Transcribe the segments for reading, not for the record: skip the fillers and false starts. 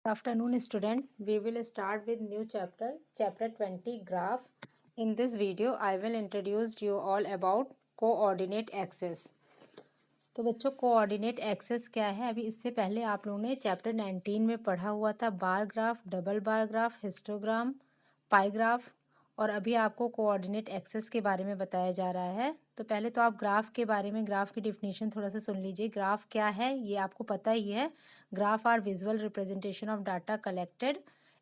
Afternoon student, we will start with new chapter 20 graph. In this video I will introduce you all about coordinate axis. तो बच्चों coordinate axes क्या है, अभी इससे पहले आप लोगों ने चैप्टर 19 में पढ़ा हुआ था bar graph, double bar graph, histogram, pie graph, और अभी आपको कोऑर्डिनेट एक्सेस के बारे में बताया जा रहा है। तो पहले तो आप ग्राफ के बारे में, ग्राफ की डिफिनीशन थोड़ा सा सुन लीजिए। ग्राफ क्या है ये आपको पता ही है। Graph are visual representation of data collected.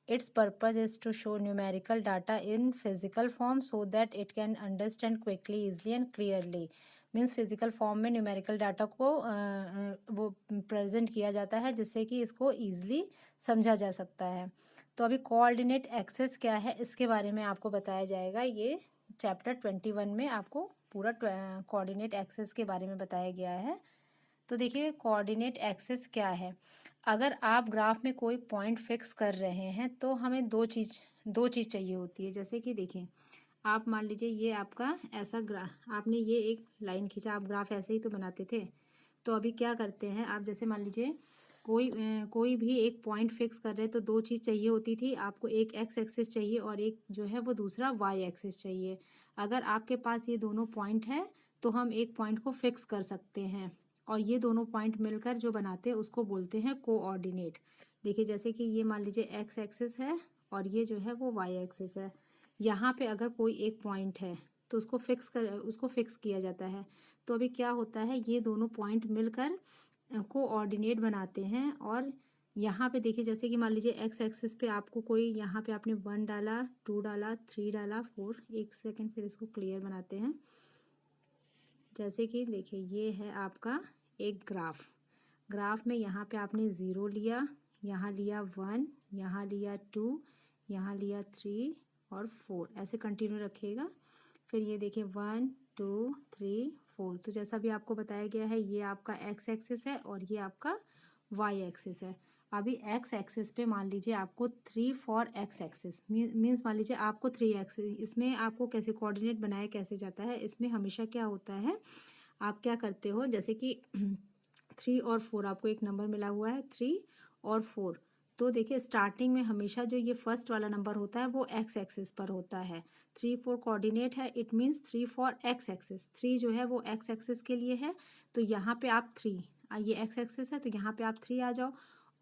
Its purpose is to show numerical data in physical form so that it can understand quickly, easily and clearly. Means physical form में न्यूमेरिकल डाटा को वो present किया जाता है जिससे कि इसको easily समझा जा सकता है। तो अभी कोऑर्डिनेट एक्सेस क्या है इसके बारे में आपको बताया जाएगा। ये चैप्टर 21 में आपको पूरा कोऑर्डिनेट एक्सेस के बारे में बताया गया है। तो देखिए कोऑर्डिनेट एक्सेस क्या है। अगर आप ग्राफ में कोई पॉइंट फिक्स कर रहे हैं तो हमें दो चीज़ चाहिए होती है। जैसे कि देखिए आप मान लीजिए ये आपका ऐसा ग्राफ, आपने ये एक लाइन खींचा, आप ग्राफ ऐसे ही तो बनाते थे। तो अभी क्या करते हैं आप, जैसे मान लीजिए कोई भी एक पॉइंट फिक्स कर रहे हैं तो दो चीज़ चाहिए होती थी आपको, एक एक्स एक्सिस चाहिए और एक जो है वो दूसरा वाई एक्सिस चाहिए। अगर आपके पास ये दोनों पॉइंट है तो हम एक पॉइंट को फिक्स कर सकते हैं और ये दोनों पॉइंट मिलकर जो बनाते हैं उसको बोलते हैं कोऑर्डिनेट। देखिए जैसे कि ये मान लीजिए एक्स एक्सिस है और ये जो है वो वाई एक्सिस है। यहाँ पे अगर कोई एक पॉइंट है तो उसको फिक्स किया जाता है। तो अभी क्या होता है, ये दोनों पॉइंट मिलकर कोऑर्डिनेट बनाते हैं। और यहाँ पे देखिए जैसे कि मान लीजिए एक्स एक्सिस पे आपको कोई, यहाँ पे आपने 1 डाला, 2 डाला, 3 डाला, 4, एक सेकेंड फिर इसको क्लियर बनाते हैं। जैसे कि देखिए ये है आपका एक ग्राफ में यहाँ पे आपने 0 लिया, यहाँ लिया 1, यहाँ लिया 2, यहाँ लिया 3 और 4, ऐसे कंटिन्यू रखिएगा। फिर ये देखिए 1 2 3 4। तो जैसा भी आपको बताया गया है ये आपका एक्स एक्सिस है और ये आपका वाई एक्सिस है। अभी एक्स एक्सिस पे मान लीजिए आपको 3 फॉर एक्स एक्सिस मीन्स मान लीजिए आपको 3 एक्सिस, इसमें आपको कैसे कोऑर्डिनेट बनाया कैसे जाता है, इसमें हमेशा क्या होता है, आप क्या करते हो, जैसे कि 3 और 4 आपको एक नंबर मिला हुआ है, 3 और 4। तो देखिए स्टार्टिंग में हमेशा जो ये फर्स्ट वाला नंबर होता है वो एक्स एक्सिस पर होता है। 3 4 कोऑर्डिनेट है, it means 3 for x axis. 3 जो है वो एक्स एक्सिस के लिए है तो यहाँ पे आप 3, ये एक्स एक्सिस है तो यहाँ पे आप 3 आ जाओ।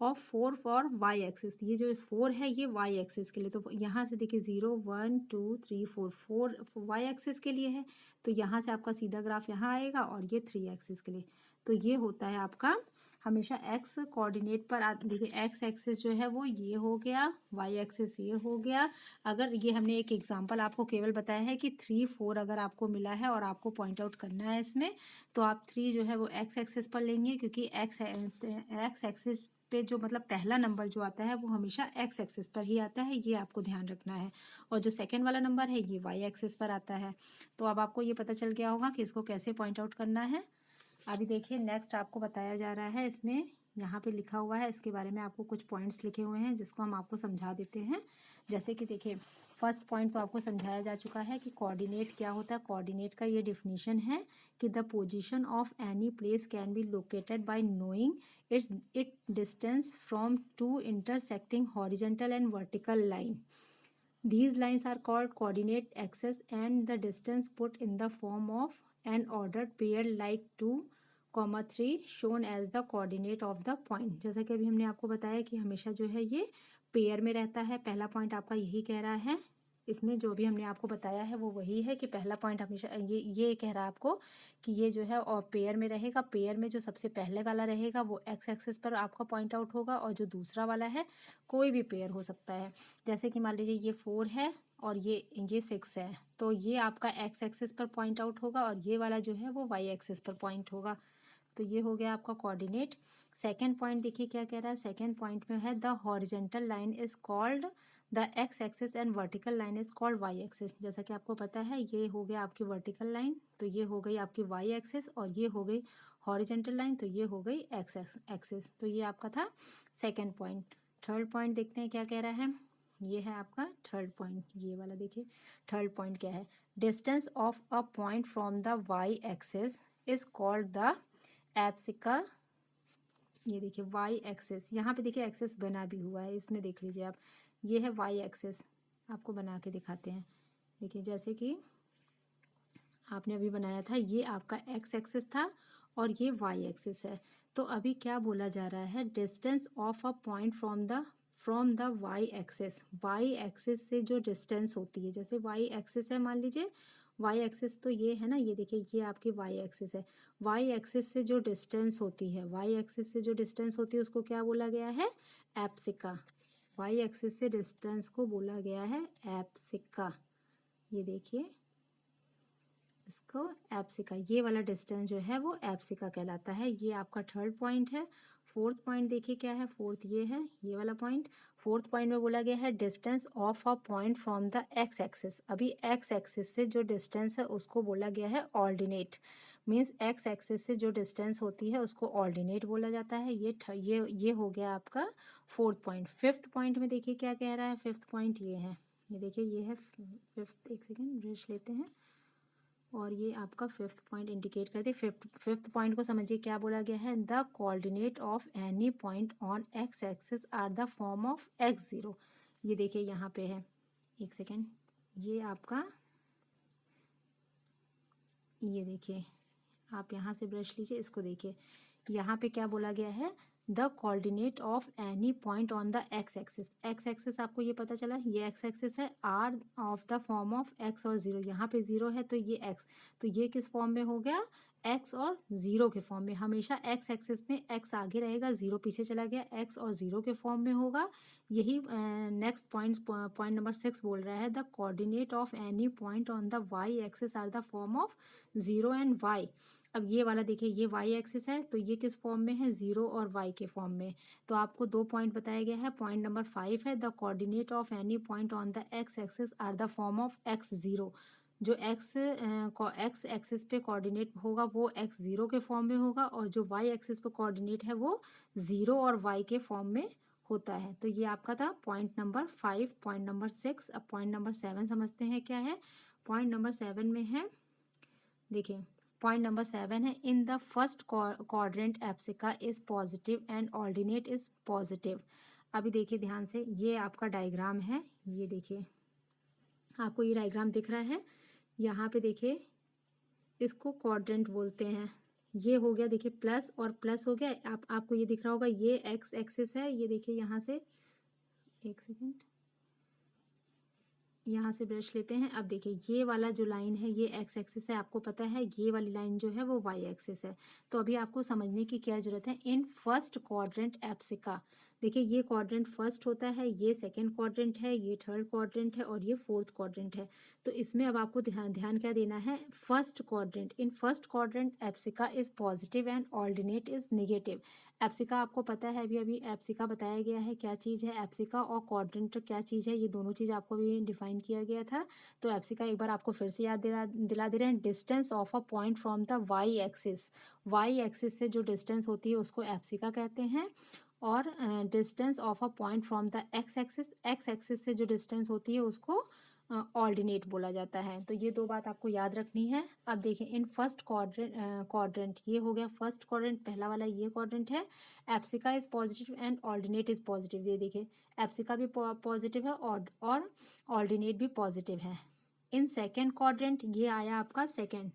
और 4 फॉर वाई एक्सिस, ये जो 4 है ये वाई एक्सिस के लिए। तो यहाँ से देखिए 0 1 2 3 4, 4 वाई एक्सिस के लिए है तो यहाँ से आपका सीधा ग्राफ यहाँ आएगा और ये 3 एक्सिस के लिए। तो ये होता है आपका हमेशा एक्स कोऑर्डिनेट पर। देखिए एक्स एक्सिस जो है वो ये हो गया, वाई एक्सिस ये हो गया। अगर ये हमने एक एग्जांपल आपको केवल बताया है कि 3 4 अगर आपको मिला है और आपको पॉइंट आउट करना है इसमें, तो आप 3 जो है वो एक्स एक्सिस पर लेंगे क्योंकि एक्स एक्सिस पे जो मतलब पहला नंबर जो आता है वो हमेशा एक्स एक्सिस पर ही आता है, ये आपको ध्यान रखना है। और जो सेकेंड वाला नंबर है ये वाई एक्सिस पर आता है। तो अब आपको ये पता चल गया होगा कि इसको कैसे पॉइंट आउट करना है। अभी देखिए नेक्स्ट आपको बताया जा रहा है, इसमें यहाँ पे लिखा हुआ है, इसके बारे में आपको कुछ पॉइंट्स लिखे हुए हैं जिसको हम आपको समझा देते हैं। जैसे कि देखिए फर्स्ट पॉइंट तो आपको समझाया जा चुका है कि कोऑर्डिनेट क्या होता है। कोऑर्डिनेट का ये डिफिनीशन है कि the position of any place can be located by knowing it distance from two intersecting horizontal and vertical line. These lines are called coordinate axes and the distance put in the form of an ordered pair like 2, 3 shown as the coordinate of the point। जैसा कि अभी हमने आपको बताया कि हमेशा जो है ये पेयर में रहता है। पहला पॉइंट आपका यही कह रहा है, इसमें जो भी हमने आपको बताया है वो वही है कि पहला पॉइंट हमेशा ये कह रहा है आपको कि ये जो है और पेयर में रहेगा। पेयर में जो सबसे पहले वाला रहेगा वो एक्स एक्सिस पर आपका पॉइंट आउट होगा और जो दूसरा वाला है कोई भी पेयर हो सकता है। जैसे कि मान लीजिए ये 4 है और ये 6 है तो ये आपका एक्स एक्सिस पर पॉइंट आउट होगा और ये वाला जो है वो वाई एक्सिस पर पॉइंट होगा। तो ये हो गया आपका कोऑर्डिनेट। सेकंड पॉइंट देखिए क्या कह रहा है, सेकंड पॉइंट में है the horizontal line is called the x axis and vertical line is called y axis. जैसा कि आपको पता है ये हो गया आपकी वर्टिकल लाइन, तो ये हो गई आपकी वाई एक्सिस, और ये हो गई हॉरिजेंटल लाइन तो ये हो गई एक्स एक्सिस। तो ये आपका था सेकेंड पॉइंट। थर्ड पॉइंट देखते हैं क्या कह रहा है, ये है आपका थर्ड पॉइंट, ये वाला देखिए। थर्ड पॉइंट क्या है, distance of a point from the Y axis is called the abscissa ये देखिए वाई एक्सेस, यहाँ पे देखिए एक्सेस बना भी हुआ है, इसमें देख लीजिए आप, ये है वाई एक्सेस, आपको बना के दिखाते हैं। देखिए जैसे कि आपने अभी बनाया था, ये आपका एक्स एक्सेस था और ये वाई एक्सेस है। तो अभी क्या बोला जा रहा है, distance of a point from the y axis. Y axis से जो डिस्टेंस होती है, जैसे वाई एक्सेस है, मान लीजिए वाई एक्सेस तो ये है ना, ये देखिए ये आपकी वाई एक्सेस है। वाई एक्सेस से जो डिस्टेंस होती है, वाई एक्सेस से जो डिस्टेंस होती है उसको क्या बोला गया है, एप्सिका। वाई एक्सेस से डिस्टेंस को बोला गया है एप्सिका। ये देखिए इसको एप्सिका, ये वाला डिस्टेंस जो है वो एप्सिका कहलाता है। ये आपका थर्ड पॉइंट है। फोर्थ पॉइंट देखिए क्या है, फोर्थ ये है, ये वाला पॉइंट। फोर्थ पॉइंट में बोला गया है distance of a point from the x axis. अभी एक्स एक्सिस से जो डिस्टेंस है उसको बोला गया है ऑर्डिनेट। मीन्स एक्स एक्सिस से जो डिस्टेंस होती है उसको ऑर्डिनेट बोला जाता है। ये हो गया आपका फोर्थ पॉइंट। फिफ्थ पॉइंट में देखिए क्या कह रहा है, फिफ्थ पॉइंट ये है, ये देखिए ये है फिफ्थ। एक सेकेंड ब्रश लेते हैं और ये आपका फिफ्थ पॉइंट इंडिकेट करते हैं। फिफ्थ पॉइंट को समझिए क्या बोला गया है, the coordinate of any point on x axis are the form of x zero. ये देखिए यहाँ पे है, एक सेकेंड, ये आपका, ये देखिए आप यहाँ से ब्रश लीजिए, इसको देखिए यहाँ पे क्या बोला गया है, the coordinate of any point on the x axis. X axis आपको ये पता चला, ये एक्स एक्सिस है, are of the form of x और जीरो। यहाँ पे जीरो है तो ये एक्स, तो ये किस फॉर्म में हो गया, एक्स और जीरो के फॉर्म में। हमेशा एक्स एक्सिस में एक्स आगे रहेगा, जीरो पीछे चला गया, एक्स और जीरो के फॉर्म में होगा। यही नेक्स्ट पॉइंट नंबर 6 बोल रहा है, the coordinate of any point on the Y axis are the form of zero and y. अब ये वाला देखिए, ये वाई एक्सिस है तो ये किस फॉर्म में है, जीरो और वाई के फॉर्म में। तो आपको 2 पॉइंट बताया गया है। पॉइंट नंबर 5 है, the coordinate of any point on the x axis are the form of x zero. जो एक्स एक्सिस पे कोऑर्डिनेट होगा वो एक्स जीरो के फॉर्म में होगा, और जो वाई एक्सिस पे कोऑर्डिनेट है वो जीरो और वाई के फॉर्म में होता है। तो ये आपका था पॉइंट नंबर 5, पॉइंट नंबर 6। अब पॉइंट नंबर 7 समझते हैं क्या है। पॉइंट नंबर 7 में है, देखिए पॉइंट नंबर 7 है, in the first quadrant abscissa is positive and ordinate is positive. अभी देखिए ध्यान से, ये आपका डायग्राम है, ये देखिए आपको ये डायग्राम दिख रहा है, यहाँ पे देखिए इसको क्वाड्रेंट बोलते हैं। ये हो गया देखिए प्लस और प्लस हो गया, आपको ये दिख रहा होगा, ये एक्स एक्सिस है, ये देखिए यहाँ से, एक सेकेंड यहाँ से ब्रश लेते हैं। अब देखिए ये वाला जो लाइन है ये एक्स एक्सिस है, आपको पता है, ये वाली लाइन जो है वो वाई एक्सिस है। तो अभी आपको समझने की क्या जरूरत है, इन फर्स्ट क्वाड्रेंट एप्सिका, देखिए ये क्वाड्रेंट फर्स्ट होता है, ये सेकंड क्वाड्रेंट है, ये थर्ड क्वाड्रेंट है और ये फोर्थ क्वाड्रेंट है। तो इसमें अब आपको ध्यान क्या देना है, first quadrant, in first quadrant abscissa is positive and ordinate is negative. Abscissa आपको पता है, अभी अभी एप्सिका बताया गया है क्या चीज़ है, एप्सिका और क्वाड्रेंट क्या चीज़ है, ये दोनों चीज़ आपको भी डिफाइन किया गया था। तो एप्सिका एक बार आपको फिर से याद दिला दे रहे हैं, distance of a point from the Y axis. Y axis से जो डिस्टेंस होती है उसको एप्सिका कहते हैं। और distance of a point from the x axis, x axis से जो डिस्टेंस होती है उसको ऑर्डिनेट बोला जाता है। तो ये 2 बात आपको याद रखनी है। अब देखिए इन फर्स्ट क्वाड्रेंट, ये हो गया फर्स्ट क्वाड्रेंट, पहला वाला ये क्वाड्रेंट है, abscissa is positive and ordinate is positive. ये देखिए एप्सिका भी पॉजिटिव है और ऑर्डिनेट भी पॉजिटिव है। इन सेकेंड क्वाड्रेंट, ये आया आपका सेकेंड,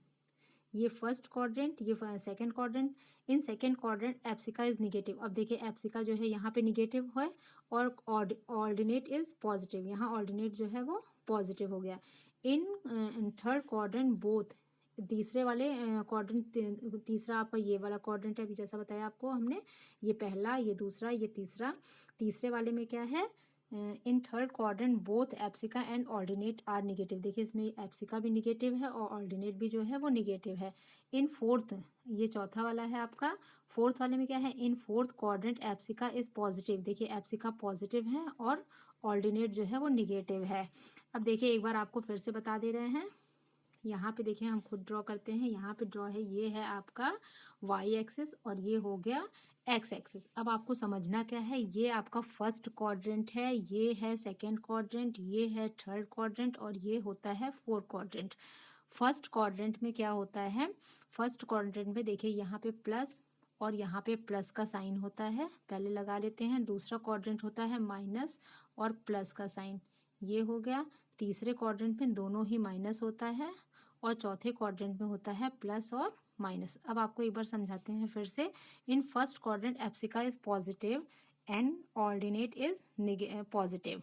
ये फर्स्ट क्वाड्रेंट, ये second quadrant. In second quadrant abscissa is negative. अब देखिए एप्सिका जो है यहाँ पे निगेटिव है और ऑर्डिनेट इज पॉजिटिव, यहाँ ऑर्डिनेट जो है वो पॉजिटिव हो गया। इन थर्ड क्वाड्रेंट बोथ, तीसरे वाले क्वाड्रेंट, तीसरा आपका ये वाला क्वाड्रेंट है, अभी जैसा बताया आपको हमने, ये पहला, ये दूसरा, ये तीसरा। तीसरे वाले में क्या है, in third quadrant both abscissa and ordinate are negative. देखिए इसमें एप्सिका भी निगेटिव है और ऑर्डिनेट भी जो है वो निगेटिव है। इन फोर्थ, ये चौथा वाला है आपका, फोर्थ वाले में क्या है, in fourth quadrant abscissa is positive. देखिए एप्सिका पॉजिटिव है और ऑर्डिनेट जो है वो निगेटिव है। अब देखिए एक बार आपको फिर से बता दे रहे हैं, यहाँ पे देखिए हम खुद ड्रॉ करते हैं, यहाँ पे ड्रॉ है, ये है आपका वाई एक्सिस और ये हो गया एक्स एक्सिस। अब आपको समझना क्या है, ये आपका फर्स्ट क्वाड्रेंट है, ये है सेकेंड क्वाड्रेंट, ये है थर्ड क्वाड्रेंट और ये होता है फोर्थ क्वाड्रेंट। फर्स्ट क्वाड्रेंट में क्या होता है, फर्स्ट क्वाड्रेंट में देखिए यहाँ पे प्लस और यहाँ पे प्लस का साइन होता है, पहले लगा लेते हैं। दूसरा क्वाड्रेंट होता है माइनस और प्लस का साइन, ये हो गया। तीसरे क्वाड्रेंट में दोनों ही माइनस होता है और चौथे क्वाड्रेंट में होता है प्लस और माइनस। अब आपको एक बार समझाते हैं फिर से। In first quadrant abscissa is positive and ordinate is positive.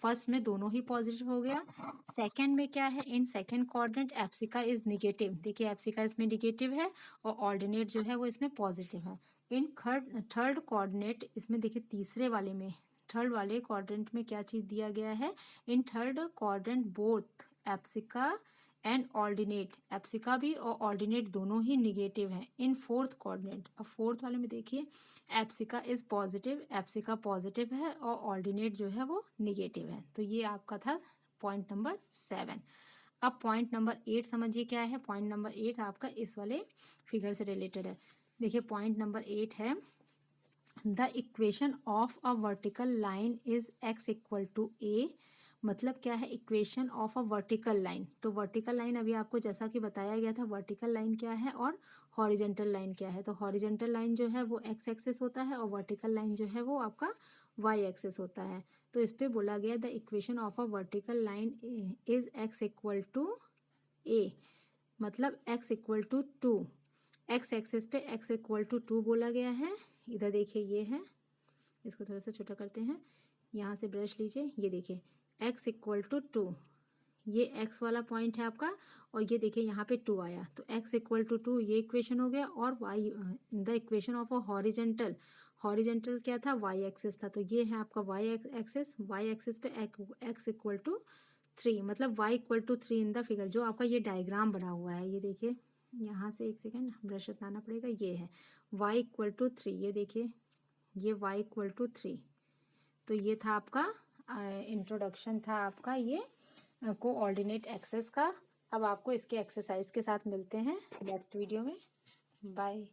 First में दोनों ही पॉजिटिव हो गया। सेकंड में क्या है, in second quadrant abscissa is negative, देखिए एब्सिका इसमें निगेटिव है और ऑर्डिनेट जो है वो इसमें पॉजिटिव है। इन थर्ड क्वाड्रेंट, इसमें देखिए तीसरे वाले में, थर्ड वाले क्वाड्रेंट में क्या चीज दिया गया है, in third quadrant both abscissa and ordinate, abscissa भी और ऑर्डिनेट दोनों ही निगेटिव हैं। इन फोर्थ क्वाड्रेंट, अब फोर्थ वाले में देखिए abscissa is positive, abscissa positive है और ऑर्डिनेट जो है वो निगेटिव है। तो ये आपका था पॉइंट नंबर 7। अब पॉइंट नंबर 8 समझिए क्या है। पॉइंट नंबर 8 आपका इस वाले फिगर से रिलेटेड है। देखिए पॉइंट नंबर 8 है, the equation of a vertical line is x equal to a। मतलब क्या है, equation of a vertical line. तो वर्टिकल लाइन अभी आपको जैसा कि बताया गया था, वर्टिकल लाइन क्या है और हॉरिजेंटल लाइन क्या है। तो हॉरिजेंटल लाइन जो है वो एक्स एक्सिस होता है और वर्टिकल लाइन जो है वो आपका वाई एक्सिस होता है। तो इस पे बोला गया the equation of a vertical line is x equal to a, मतलब x equal to 2। X axis पे x इक्वल टू 2 बोला गया है। इधर देखिए ये है, इसको थोड़ा सा छोटा करते हैं, यहाँ से ब्रश लीजिए, ये देखिए x इक्वल टू 2, ये x वाला पॉइंट है आपका और ये देखिए यहाँ पे 2 आया, तो x इक्वल टू 2 ये इक्वेशन हो गया। और y the equation of a horizontal, horizontal क्या था, y एक्सिस था, तो ये है आपका y एक्सिस। y एक्सिस पे x इक्वल टू 3, मतलब y equal to 3 in the figure. जो आपका ये डायग्राम बना हुआ है, ये देखिए यहाँ से एक सेकेंड ब्रश हटाना पड़ेगा, ये है y इक्वल टू 3, ये देखिए ये y इक्वल टू 3। तो ये था आपका इंट्रोडक्शन था आपका ये कोऑर्डिनेट एक्सेस का। अब आपको इसके एक्सरसाइज के साथ मिलते हैं नेक्स्ट वीडियो में। बाय।